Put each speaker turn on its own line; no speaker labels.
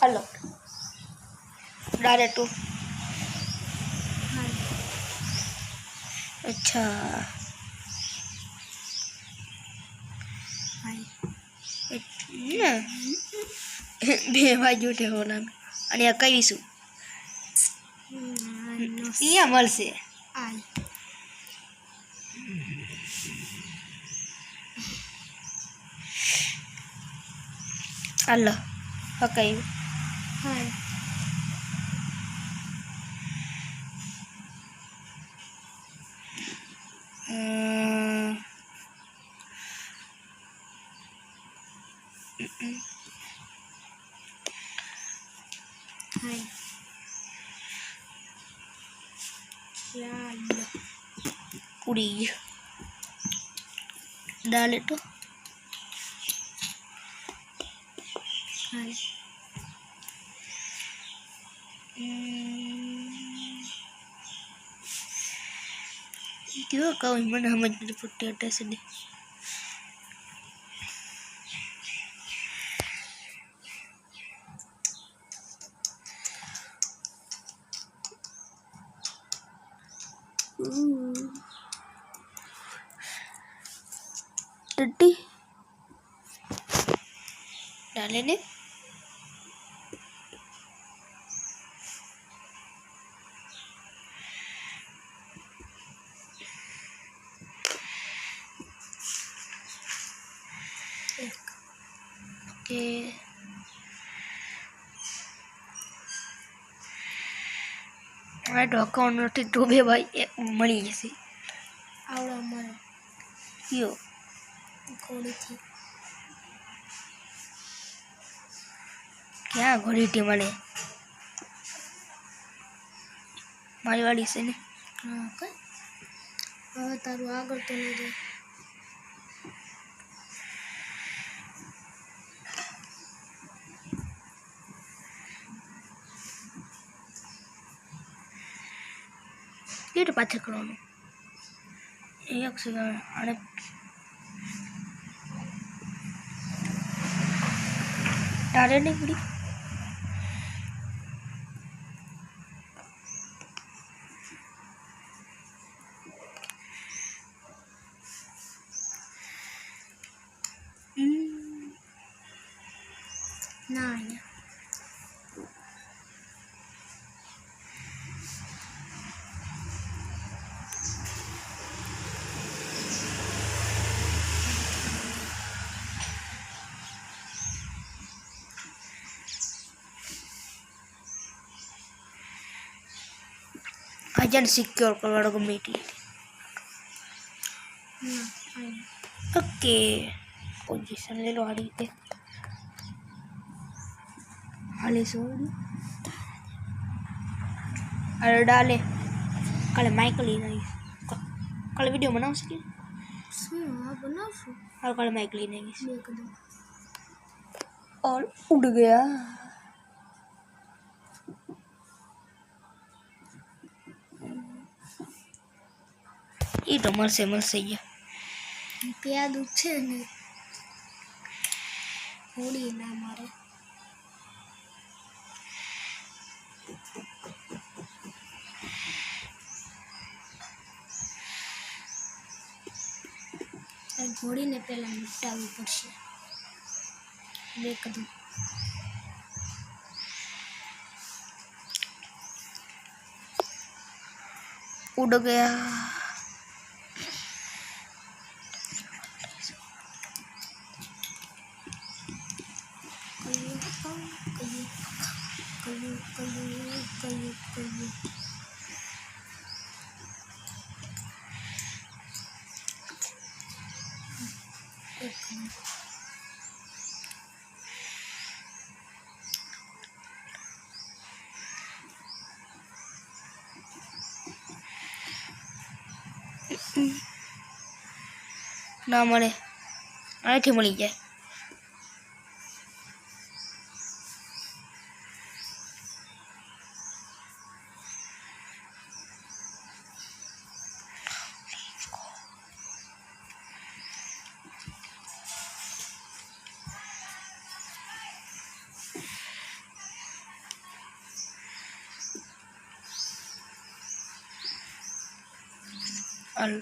Hello direct. अच्छा બે બાજુ ઠેવવાનું અને આ કહીશું અહીંયા મળશે હાલો હકાયું उड़ी डाले तो क्यों कहो मन हम पुट्टे अट्टे से नहीं टट्टी डाले ने ओके आ अकाउंट नहीं तो बे भाई मળી જશે આવડા મને કયો घोड़ी थी क्या घोड़ी थी मले मारी वाली से ने हाँ कई હવે તારું આગળ તો નહીં જાય કેટ પાછળ કરવાનું એક સેકન્ડ અને डाले नहीं पड़ी ना अजन सिक्योर करवाड़ो को मीट ली ओके पोजीशन ले लो आड़ी पे हाले सो अरे डाले कल माइक ली नहीं कल वीडियो बनाओ सके बनाओ और कल माइक ली नहीं और उड़ गया ये तो मर से ये प्याद उछे ने होड़ी ना मारे घोड़ी ने पहला निपटावी पड़शे देख दो उड़ गया ना मळे आथी मळी जाए હાલ